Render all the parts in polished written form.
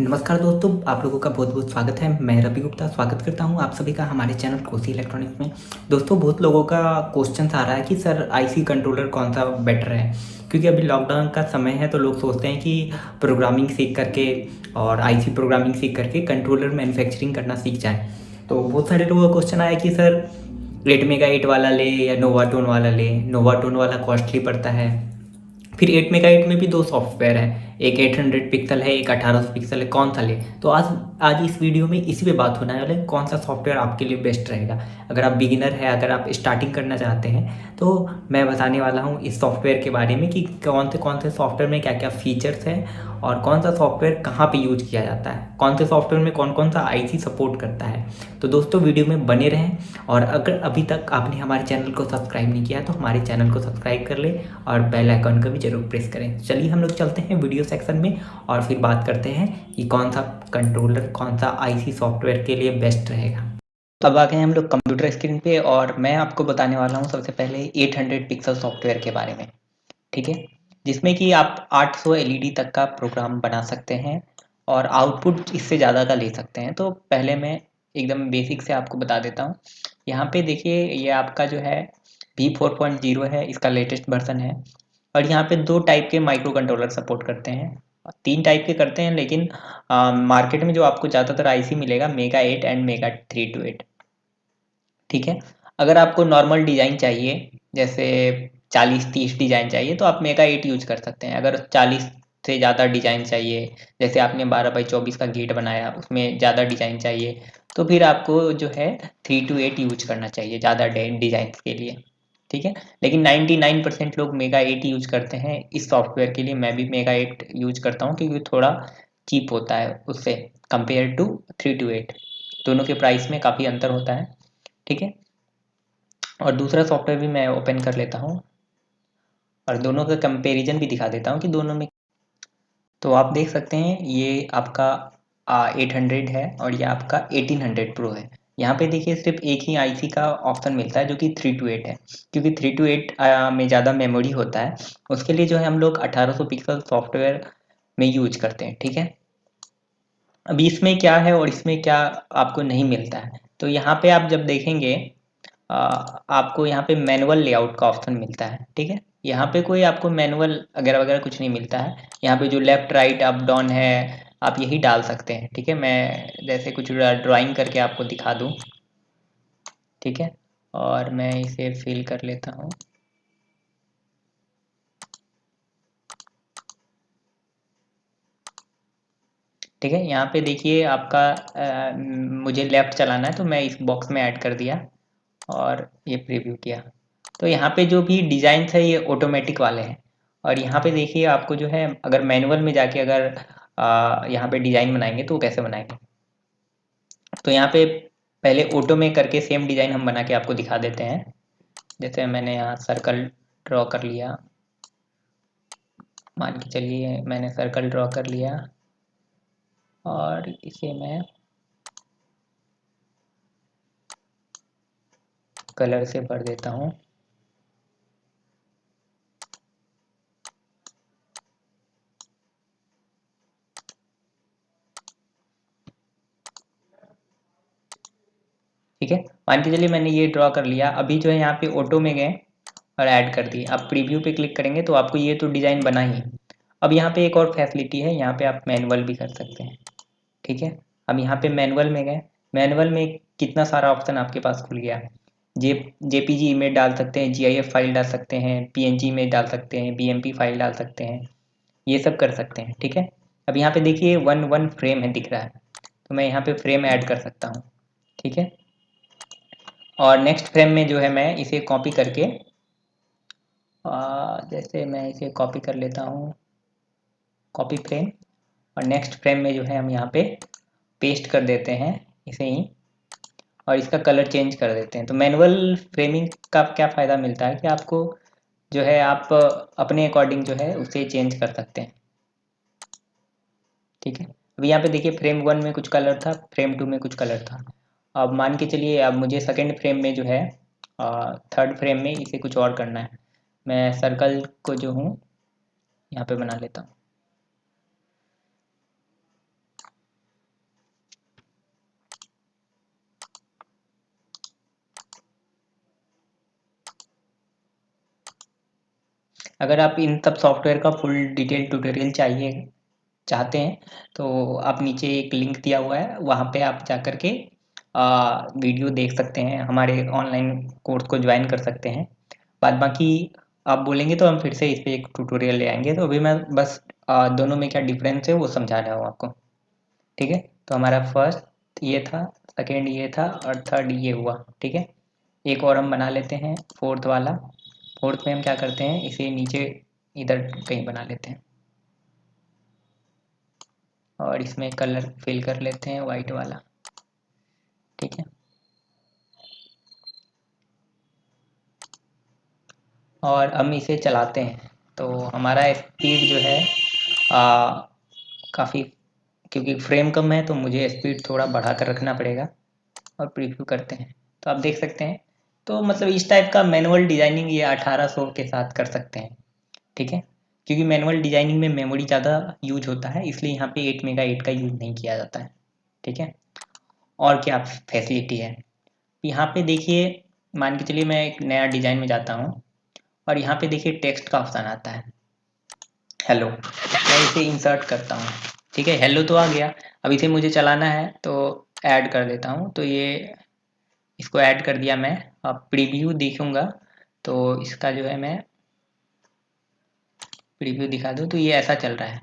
नमस्कार दोस्तों, आप लोगों का बहुत-बहुत स्वागत है। मैं रवि गुप्ता स्वागत करता हूं आप सभी का हमारे चैनल कोसी इलेक्ट्रॉनिक्स में। दोस्तों, बहुत लोगों का क्वेश्चन आ रहा है कि सर आईसी कंट्रोलर कौन-सा बेटर है? क्योंकि अभी लॉकडाउन का समय है तो लोग सोचते हैं कि प्रोग्रामिंग सीख करके और आईसी प्रोग्रामिंग सीख करके कंट्रोलर मैन्युफैक्चरिंग करना सीख जाएँ। तो बहुत सारे लोगों का क्वेश्चन आया कि सर 8 मेगा 8 वाला लें या नोवाटोन वाला लें? नोवाटोन वाला कॉस्टली पड़ता है। फिर 8 मेगा 8 में भी दो सॉफ्टवेयर हैं, एक 800 पिक्सल है, एक 1800 पिक्सल है, कौन सा ले? तो आज आज इस वीडियो में इसी पे बात होने वाला है, कौन सा सॉफ्टवेयर आपके लिए बेस्ट रहेगा। अगर आप बिगिनर है, अगर आप स्टार्टिंग करना चाहते हैं तो मैं बताने वाला हूँ इस सॉफ्टवेयर के बारे में कि कौन से सॉफ्टवेयर में क्या क्या फीचर्स हैं और कौन सा सॉफ्टवेयर कहाँ पे यूज किया जाता है, कौन से सॉफ्टवेयर में कौन कौन सा आईसी सपोर्ट करता है। तो दोस्तों, वीडियो में बने रहें और अगर अभी तक आपने हमारे चैनल को सब्सक्राइब नहीं किया तो हमारे चैनल को सब्सक्राइब कर लें और बेल आइकन को भी जरूर प्रेस करें। चलिए हम लोग चलते हैं वीडियो सेक्शन में और फिर बात करते हैं कि कौन सा कंट्रोलर, कौन सा आईसी सॉफ्टवेयर के लिए बेस्ट रहेगा। अब आ गए हम लोग कंप्यूटर स्क्रीन पे और मैं आपको बताने वाला हूँ सबसे पहले 800 पिक्सल सॉफ्टवेयर के बारे में। ठीक है, जिसमें कि आप 800 एलईडी तक का प्रोग्राम बना सकते हैं और आउटपुट इससे ज़्यादा का ले सकते हैं। तो पहले मैं एकदम बेसिक से आपको बता देता हूँ। यहाँ पे देखिए, ये आपका जो है V4.0 है, इसका लेटेस्ट वर्जन है। और यहाँ पे दो टाइप के माइक्रो कंट्रोलर सपोर्ट करते हैं, तीन टाइप के करते हैं, लेकिन मार्केट में जो आपको ज़्यादातर आईसी मिलेगा मेगा 8 एंड मेगा 328। ठीक है, अगर आपको नॉर्मल डिज़ाइन चाहिए, जैसे 40-30 डिज़ाइन चाहिए तो आप मेगा 8 यूज कर सकते हैं। अगर 40 से ज़्यादा डिज़ाइन चाहिए, जैसे आपने 12x24 का गेट बनाया, उसमें ज़्यादा डिज़ाइन चाहिए, तो फिर आपको जो है 328 यूज करना चाहिए ज़्यादा डिज़ाइन के लिए। ठीक है, लेकिन 99% लोग मेगा 8 यूज करते हैं इस सॉफ्टवेयर के लिए। मैं भी मेगा 8 यूज करता हूँ क्योंकि थोड़ा चीप होता है उससे कंपेयर टू 328। दोनों के प्राइस में काफ़ी अंतर होता है। ठीक है, और दूसरा सॉफ्टवेयर भी मैं ओपन कर लेता हूँ और दोनों का कंपैरिजन भी दिखा देता हूँ कि दोनों में। तो आप देख सकते हैं ये आपका 800 है और ये आपका 1800 प्रो है। यहाँ पे देखिए सिर्फ एक ही आईसी का ऑप्शन मिलता है जो कि 328 है, क्योंकि 328 में ज़्यादा मेमोरी होता है। उसके लिए जो है हम लोग 1800 पिक्सल सॉफ्टवेयर में यूज करते हैं। ठीक है, अभी इसमें क्या है और इसमें क्या आपको नहीं मिलता है, तो यहाँ पे आप जब देखेंगे आपको यहाँ पे मैनुअल लेआउट का ऑप्शन मिलता है। ठीक है, यहाँ पे कोई आपको मैनुअल वगैरह वगैरह कुछ नहीं मिलता है। यहाँ पे जो लेफ्ट राइट अप डाउन है आप यही डाल सकते हैं। ठीक है, मैं जैसे कुछ ड्राइंग करके आपको दिखा दूँ। ठीक है, और मैं इसे फिल कर लेता हूँ। ठीक है, यहाँ पे देखिए आपका मुझे लेफ्ट चलाना है तो मैं इस बॉक्स में ऐड कर दिया और ये प्रीव्यू किया। तो यहाँ पे जो भी डिज़ाइन है ये ऑटोमेटिक वाले हैं। और यहाँ पे देखिए आपको जो है अगर मैनुअल में जाके अगर यहाँ पे डिज़ाइन बनाएंगे तो कैसे बनाएंगे, तो यहाँ पे पहले ऑटो में करके सेम डिज़ाइन हम बना के आपको दिखा देते हैं। जैसे मैंने यहाँ सर्कल ड्रॉ कर लिया, मान के चलिए मैंने सर्कल ड्रॉ कर लिया और इसे मैं कलर से भर देता हूँ। ठीक है, मान के चलिए मैंने ये ड्रॉ कर लिया। अभी जो है यहाँ पे ऑटो में गए और ऐड कर दिए। अब प्रीव्यू पे क्लिक करेंगे तो आपको ये तो डिज़ाइन बना ही। अब यहाँ पे एक और फैसिलिटी है, यहाँ पे आप मैनुअल भी कर सकते हैं। ठीक है, अब यहाँ पे मैनुअल में गए, मैनुअल में कितना सारा ऑप्शन आपके पास खुल गया। जे जेपीजी इमेज डाल सकते हैं, जीआईएफ फाइल डाल सकते हैं, पीएनजी इमेज डाल सकते हैं, बीएमपी फाइल डाल सकते हैं, ये सब कर सकते हैं। ठीक है, अब यहाँ पे देखिए 1 फ्रेम है दिख रहा है, तो मैं यहाँ पे फ्रेम ऐड कर सकता हूँ। ठीक है, और नेक्स्ट फ्रेम में जो है मैं इसे कॉपी करके जैसे मैं इसे कॉपी कर लेता हूँ, कॉपी फ्रेम, और नेक्स्ट फ्रेम में जो है हम यहाँ पे पेस्ट कर देते हैं इसे ही, और इसका कलर चेंज कर देते हैं। तो मैनुअल फ्रेमिंग का क्या फ़ायदा मिलता है कि आपको जो है आप अपने अकॉर्डिंग जो है उसे चेंज कर सकते हैं। ठीक है, अभी यहाँ पे देखिए फ्रेम 1 में कुछ कलर था, फ्रेम 2 में कुछ कलर था। अब मान के चलिए अब मुझे सेकेंड फ्रेम में जो है थर्ड फ्रेम में इसे कुछ और करना है। मैं सर्कल को जो हूँ यहाँ पे बना लेता हूँ। अगर आप इन सब सॉफ्टवेयर का फुल डिटेल ट्यूटोरियल चाहते हैं तो आप नीचे एक लिंक दिया हुआ है, वहाँ पे आप जा कर के वीडियो देख सकते हैं, हमारे ऑनलाइन कोर्स को ज्वाइन कर सकते हैं। बाद बाकी आप बोलेंगे तो हम फिर से इस पे एक ट्यूटोरियल ले आएंगे। तो अभी मैं बस दोनों में क्या डिफरेंस है वो समझा रहा हूँ आपको। ठीक है, तो हमारा फर्स्ट ये था, सेकेंड ये था और थर्ड ये हुआ। ठीक है, एक और हम बना लेते हैं फोर्थ वाला। फोर्थ में हम क्या करते हैं, इसे नीचे इधर कहीं बना लेते हैं और इसमें कलर फिल कर लेते हैं वाइट वाला। ठीक है, और हम इसे चलाते हैं तो हमारा स्पीड जो है काफ़ी, क्योंकि फ्रेम कम है तो मुझे स्पीड थोड़ा बढ़ा कर रखना पड़ेगा। और प्रीव्यू करते हैं तो आप देख सकते हैं। तो मतलब इस टाइप का मैनुअल डिजाइनिंग ये 1800 के साथ कर सकते हैं। ठीक है, क्योंकि मैनुअल डिजाइनिंग में मेमोरी ज़्यादा यूज होता है, इसलिए यहाँ पे 8 मेगा 8 का यूज नहीं किया जाता है। ठीक है, और क्या फैसिलिटी है यहाँ पे देखिए। मान के चलिए मैं एक नया डिजाइन में जाता हूँ और यहाँ पे देखिए टेक्स्ट का ऑप्शन आता है, हेलो। मैं इसे इंसर्ट करता हूँ। ठीक है, हेलो तो आ गया। अब इसे मुझे चलाना है तो ऐड कर देता हूँ। तो ये इसको ऐड कर दिया मैं। अब प्रीव्यू देखूंगा तो इसका जो है मैं प्रीव्यू दिखा दूँ तो ये ऐसा चल रहा है।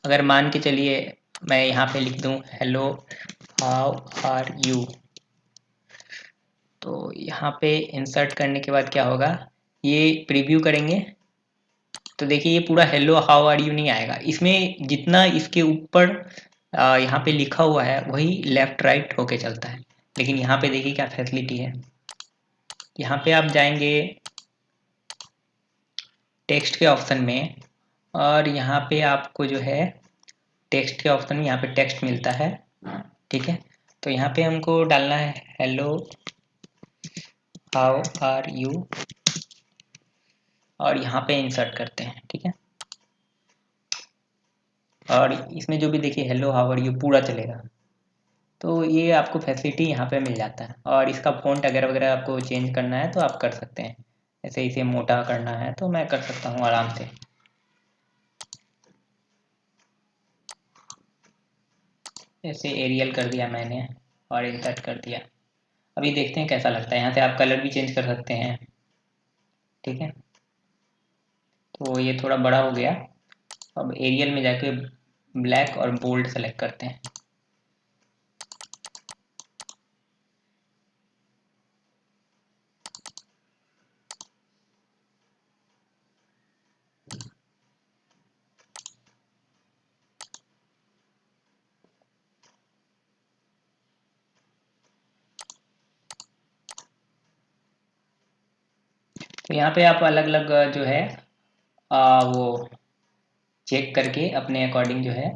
अगर मान के चलिए मैं यहाँ पे लिख दूँ हेलो हाउ आर यू, तो यहाँ पे इंसर्ट करने के बाद क्या होगा, ये प्रीव्यू करेंगे तो देखिए ये पूरा हेलो हाउ आर यू नहीं आएगा। इसमें जितना इसके ऊपर यहाँ पे लिखा हुआ है वही लेफ्ट राइट होके चलता है। लेकिन यहाँ पे देखिए क्या फैसिलिटी है, यहाँ पे आप जाएंगे टेक्स्ट के ऑप्शन में और यहाँ पे आपको जो है टेक्स्ट के ऑप्शन में यहाँ पे टेक्स्ट मिलता है। ठीक है, तो यहाँ पे हमको डालना है हेलो हाउ आर यू और यहाँ पे इंसर्ट करते हैं। ठीक है, और इसमें जो भी देखिए हेलो हाउ आर यू पूरा चलेगा। तो ये आपको फैसिलिटी यहाँ पे मिल जाता है। और इसका फ़ॉन्ट अगर वगैरह आपको चेंज करना है तो आप कर सकते हैं। ऐसे इसे मोटा करना है तो मैं कर सकता हूँ आराम से। ऐसे एरियल कर दिया मैंने और इंसर्ट कर दिया। अभी देखते हैं कैसा लगता है। यहाँ से आप कलर भी चेंज कर सकते हैं। ठीक है, तो ये थोड़ा बड़ा हो गया। अब एरियल में जाके ब्लैक और बोल्ड सेलेक्ट करते हैं। तो यहाँ पे आप अलग अलग जो है वो चेक करके अपने अकॉर्डिंग जो है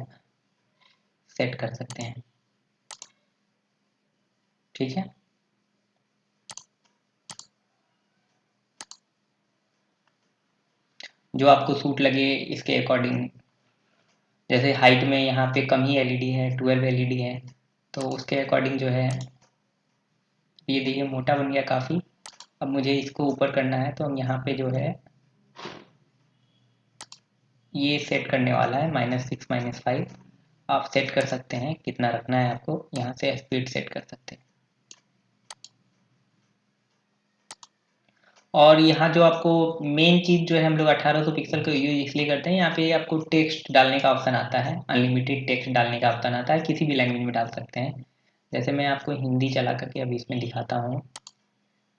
सेट कर सकते हैं। ठीक है, जो आपको सूट लगे इसके अकॉर्डिंग। जैसे हाइट में यहाँ पे कम ही एलईडी है, 12 एलईडी है, तो उसके अकॉर्डिंग जो है ये देखिए मोटा बन गया काफ़ी। अब मुझे इसको ऊपर करना है तो हम यहाँ पे जो है ये सेट करने वाला है -6 -5। आप सेट कर सकते हैं कितना रखना है आपको, यहाँ से स्पीड सेट कर सकते हैं। और यहाँ जो आपको मेन चीज़ जो है, हम लोग 1800 पिक्सल का यूज इसलिए करते हैं, यहाँ पे आपको टेक्स्ट डालने का ऑप्शन आता है, अनलिमिटेड टेक्स्ट डालने का ऑप्शन आता है, किसी भी लैंग्वेज में डाल सकते हैं। जैसे मैं आपको हिंदी चला करके अभी इसमें दिखाता हूँ।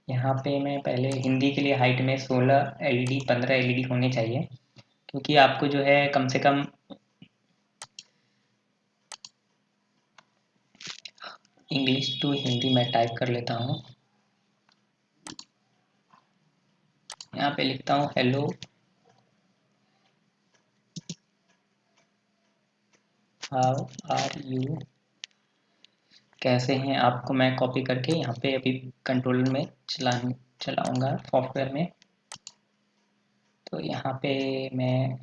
यहाँ पे मैं पहले हिंदी के लिए हाइट में 16 एलईडी 15 एलईडी होने चाहिए, क्योंकि आपको जो है कम से कम इंग्लिश टू हिंदी में टाइप कर लेता हूँ। यहाँ पे लिखता हूँ हेलो हाउ आर यू, कैसे हैं आपको मैं कॉपी करके यहाँ पे अभी कंट्रोलर में चलाऊँगा सॉफ्टवेयर में। तो यहाँ पे मैं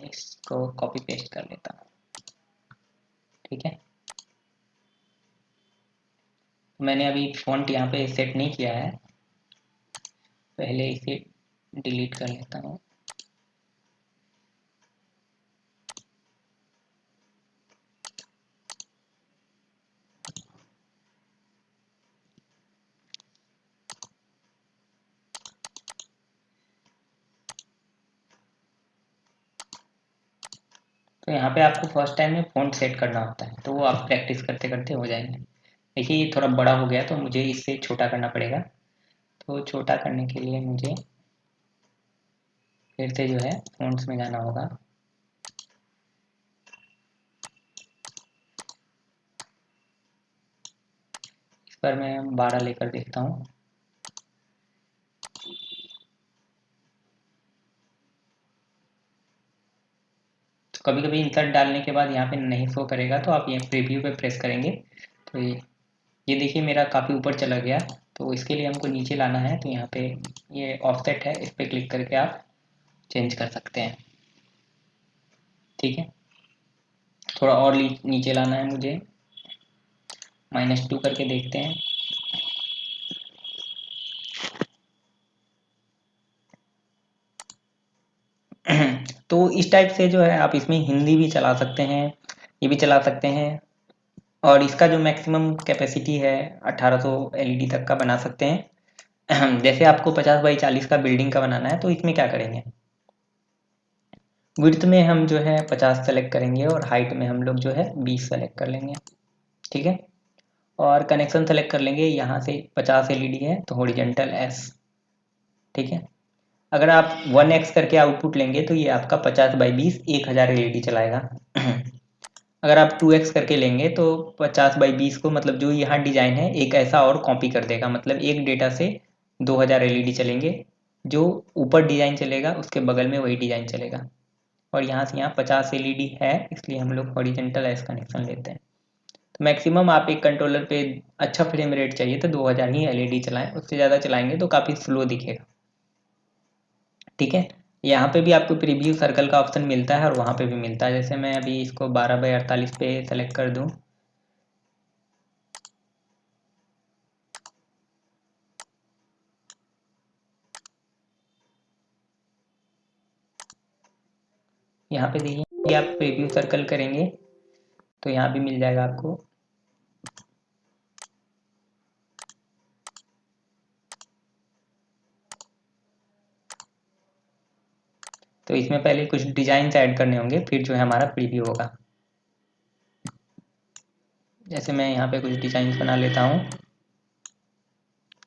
इसको कॉपी पेस्ट कर लेता हूँ। ठीक है, मैंने अभी फ़ॉन्ट यहाँ पे सेट नहीं किया है, पहले इसे डिलीट कर लेता हूँ। तो यहाँ पे आपको फर्स्ट टाइम में फ़ॉन्ट सेट करना होता है, तो वो आप प्रैक्टिस करते करते हो जाएंगे। देखिए ये थोड़ा बड़ा हो गया तो मुझे इससे छोटा करना पड़ेगा। तो छोटा करने के लिए मुझे फिर से जो है फ़ॉन्ट्स में जाना होगा। इस पर मैं 12 लेकर देखता हूँ। तो कभी कभी इंसर्ट डालने के बाद यहाँ पे नहीं शो करेगा, तो आप ये प्रीव्यू पे प्रेस करेंगे तो ये देखिए मेरा काफ़ी ऊपर चला गया। तो इसके लिए हमको नीचे लाना है, तो यहाँ पे ये ऑफसेट है, इस पर क्लिक करके आप चेंज कर सकते हैं। ठीक है, थोड़ा और नीचे लाना है मुझे, -2 करके देखते हैं। तो इस टाइप से जो है आप इसमें हिंदी भी चला सकते हैं, ये भी चला सकते हैं। और इसका जो मैक्सिमम कैपेसिटी है 1800 एलईडी तक का बना सकते हैं। जैसे आपको 50 बाई 40 का बिल्डिंग का बनाना है, तो इसमें क्या करेंगे, विड्थ में हम जो है 50 सेलेक्ट करेंगे और हाइट में हम लोग जो है 20 सेलेक्ट कर लेंगे। ठीक है, और कनेक्शन सेलेक्ट कर लेंगे, यहाँ से 50 एलईडी है तो हॉरिजेंटल एस। ठीक है, अगर आप 1x करके आउटपुट लेंगे तो ये आपका 50 बाई 20 1000 एलईडी चलाएगा। अगर आप 2x करके लेंगे तो 50 बाई 20 को मतलब जो यहाँ डिजाइन है एक ऐसा और कॉपी कर देगा, मतलब एक डेटा से 2000 एलईडी चलेंगे, जो ऊपर डिजाइन चलेगा उसके बगल में वही डिजाइन चलेगा। और यहाँ से यहाँ 50 एलईडी है, इसलिए हम लोग हॉरिजेंटल एस कनेक्शन लेते हैं। तो मैक्सिमम आप एक कंट्रोलर पे अच्छा फ्रेम रेट चाहिए तो 2000 ही एलईडी चलाएं, उससे ज़्यादा चलाएंगे तो काफ़ी स्लो दिखेगा। ठीक है, यहाँ पे भी आपको प्रीव्यू सर्कल का ऑप्शन मिलता है और वहाँ पे भी मिलता है। जैसे मैं अभी इसको 12 बाई 48 पे सेलेक्ट कर दूँ, यहाँ पे देखिए आप प्रीव्यू सर्कल करेंगे तो यहाँ भी मिल जाएगा आपको। तो इसमें पहले कुछ डिजाइन ऐड करने होंगे, फिर जो है हमारा प्रीव्यू होगा। जैसे मैं यहाँ पे कुछ डिजाइन बना लेता हूँ,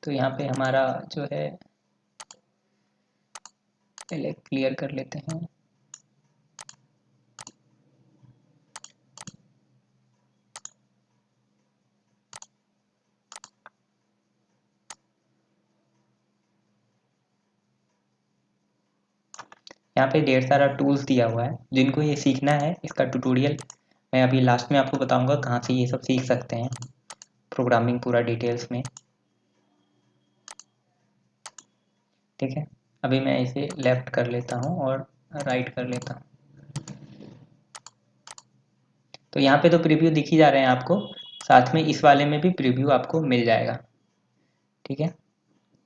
तो यहाँ पे हमारा जो है पहले क्लियर कर लेते हैं। यहाँ पे ढेर सारा टूल्स दिया हुआ है, जिनको ये सीखना है इसका ट्यूटोरियल मैं अभी लास्ट में आपको बताऊंगा कहाँ से ये सब सीख सकते हैं, प्रोग्रामिंग पूरा डिटेल्स में। ठीक है, अभी मैं इसे लेफ्ट कर लेता हूँ और राइट कर लेता हूँ। तो यहाँ पे तो प्रीव्यू दिख ही जा रहे हैं आपको, साथ में इस वाले में भी प्रीव्यू आपको मिल जाएगा। ठीक है,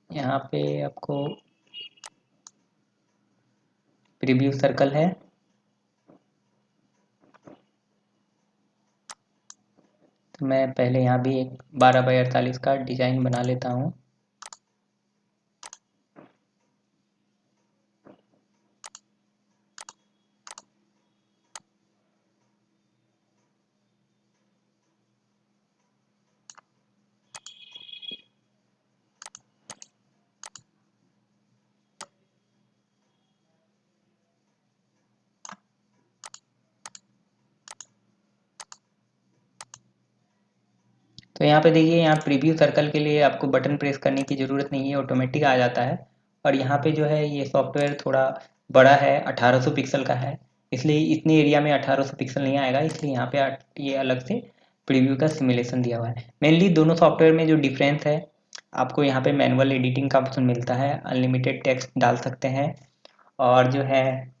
यहाँ पे आपको प्रीव्यू सर्कल है, तो मैं पहले यहाँ भी एक 12 बाई 48 का डिज़ाइन बना लेता हूँ। तो यहाँ पे देखिए, यहाँ प्रीव्यू सर्कल के लिए आपको बटन प्रेस करने की ज़रूरत नहीं है, ऑटोमेटिक आ जाता है। और यहाँ पे जो है ये सॉफ्टवेयर थोड़ा बड़ा है, 1800 पिक्सल का है, इसलिए इतनी एरिया में 1800 पिक्सल नहीं आएगा, इसलिए यहाँ पे ये अलग से प्रीव्यू का सिमुलेशन दिया हुआ है। मेनली दोनों सॉफ्टवेयर में जो डिफरेंस है, आपको यहाँ पे मैनुअल एडिटिंग का ऑप्शन मिलता है, अनलिमिटेड टेक्स्ट डाल सकते हैं, और जो है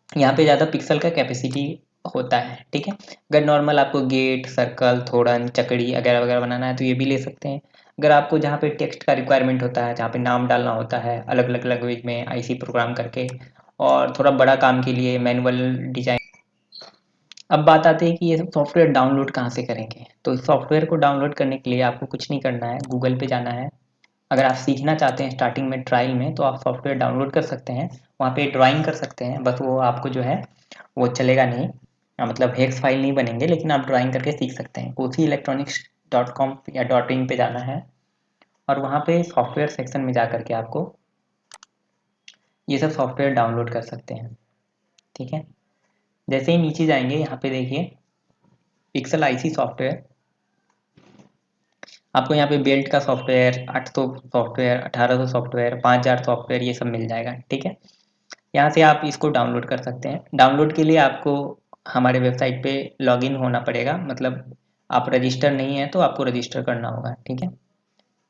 यहाँ पे ज़्यादा पिक्सल का कैपेसिटी होता है। ठीक है, अगर नॉर्मल आपको गेट, सर्कल, थोड़न, चकड़ी वगैरह वगैरह बनाना है तो ये भी ले सकते हैं। अगर आपको जहाँ पे टेक्स्ट का रिक्वायरमेंट होता है, जहाँ पे नाम डालना होता है अलग अलग लैंग्वेज में आईसी प्रोग्राम करके, और थोड़ा बड़ा काम के लिए मैनुअल डिजाइन। अब बात आती है कि ये सॉफ्टवेयर डाउनलोड कहाँ से करेंगे। तो इस सॉफ्टवेयर को डाउनलोड करने के लिए आपको कुछ नहीं करना है, गूगल पे जाना है। अगर आप सीखना चाहते हैं स्टार्टिंग में ट्रायल में, तो आप सॉफ्टवेयर डाउनलोड कर सकते हैं, वहाँ पे ड्राइंग कर सकते हैं, बस वो आपको जो है वो चलेगा नहीं, मतलब हेक्स फाइल नहीं बनेंगे, लेकिन आप ड्राइंग करके सीख सकते हैं। कोसी इलेक्ट्रॉनिक्स .com या .in पे जाना है और वहाँ पे सॉफ्टवेयर सेक्शन में जा करके आपको ये सब सॉफ्टवेयर डाउनलोड कर सकते हैं। ठीक है, जैसे ही नीचे जाएंगे यहाँ पे देखिए पिक्सल आईसी सॉफ्टवेयर, आपको यहाँ पे बेल्ट का सॉफ्टवेयर, 800 सॉफ्टवेयर, 1800 सॉफ्टवेयर, 5000 सॉफ्टवेयर, ये सब मिल जाएगा। ठीक है, यहाँ से आप इसको डाउनलोड कर सकते हैं। डाउनलोड के लिए आपको हमारे वेबसाइट पे लॉगिन होना पड़ेगा, मतलब आप रजिस्टर नहीं है तो आपको रजिस्टर करना होगा। ठीक है,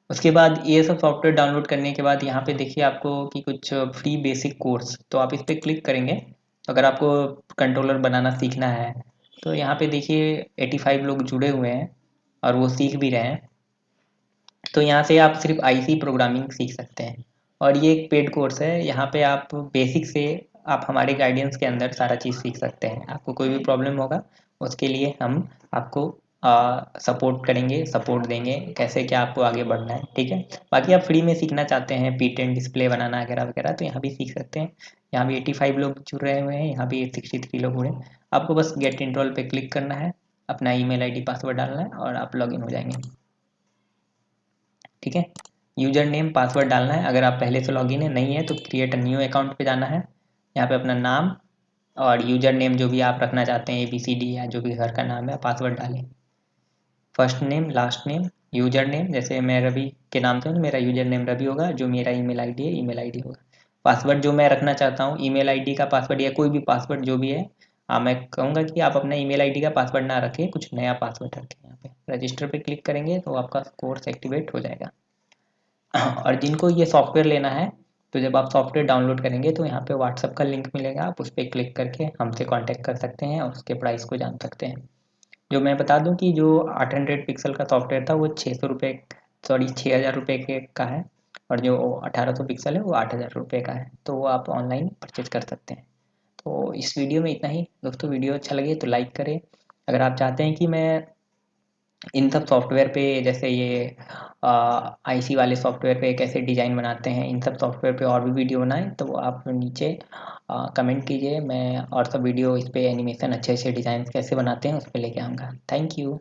उसके बाद ये सब सॉफ्टवेयर डाउनलोड करने के बाद यहाँ पे देखिए आपको कि कुछ फ्री बेसिक कोर्स, तो आप इस पर क्लिक करेंगे। तो अगर आपको कंट्रोलर बनाना सीखना है तो यहाँ पे देखिए 85 लोग जुड़े हुए हैं और वो सीख भी रहे हैं। तो यहाँ से आप सिर्फ आईसी प्रोग्रामिंग सीख सकते हैं और ये एक पेड कोर्स है। यहाँ पे आप बेसिक से आप हमारे गाइडेंस के अंदर सारा चीज़ सीख सकते हैं। आपको कोई भी प्रॉब्लम होगा उसके लिए हम आपको सपोर्ट करेंगे, सपोर्ट देंगे, कैसे क्या आपको आगे बढ़ना है। ठीक है, बाकी आप फ्री में सीखना चाहते हैं P10 डिस्प्ले बनाना वगैरह वगैरह, तो यहाँ भी सीख सकते हैं। यहाँ भी 85 लोग जुड़ रहे हुए हैं, यहाँ भी 63 लोग हुए हैं। आपको बस गेट इनरोल पे क्लिक करना है, अपना ईमेल आईडी पासवर्ड डालना है और आप लॉगिन हो जाएंगे। ठीक है, यूजर नेम पासवर्ड डालना है। अगर आप पहले से लॉगिन है नहीं है तो क्रिएट अ न्यू अकाउंट पे जाना है। यहाँ पे अपना नाम और यूजर नेम जो भी आप रखना चाहते हैं ABCD या जो भी घर का नाम है, पासवर्ड डालें। First name, last name, user name, जैसे मैं रवि के नाम से हूँ, मेरा यूजर नेम रवि होगा, जो मेरा ईमेल आईडी है ईमेल आईडी होगा। पासवर्ड जो मैं रखना चाहता हूँ, ईमेल आईडी का पासवर्ड या कोई भी पासवर्ड जो भी है, मैं कहूँगा कि आप अपना ईमेल आईडी का पासवर्ड ना रखें, कुछ नया पासवर्ड रखें। यहाँ पे रजिस्टर पे क्लिक करेंगे तो आपका कोर्स एक्टिवेट हो जाएगा। और जिनको ये सॉफ्टवेयर लेना है तो जब आप सॉफ्टवेयर डाउनलोड करेंगे तो यहाँ पे व्हाट्सअप का लिंक मिलेगा, आप उस पर क्लिक करके हमसे कांटेक्ट कर सकते हैं और उसके प्राइस को जान सकते हैं। जो मैं बता दूं कि जो 800 पिक्सल का सॉफ्टवेयर था वो 600 रुपये, सॉरी 6000 रुपये के का है, और जो 1800 पिक्सल है वो 8000 रुपये का है, तो वो आप ऑनलाइन परचेज कर सकते हैं। तो इस वीडियो में इतना ही दोस्तों। वीडियो अच्छा लगे तो लाइक करें। अगर आप चाहते हैं कि मैं इन सब सॉफ्टवेयर पे, जैसे ये आईसी वाले सॉफ्टवेयर पे कैसे डिज़ाइन बनाते हैं, इन सब सॉफ्टवेयर पे और भी वीडियो बनाएं तो आप नीचे कमेंट कीजिए, मैं और सब वीडियो इस पे एनिमेशन अच्छे अच्छे डिज़ाइन कैसे बनाते हैं उस पर लेके आऊँगा। Thank you.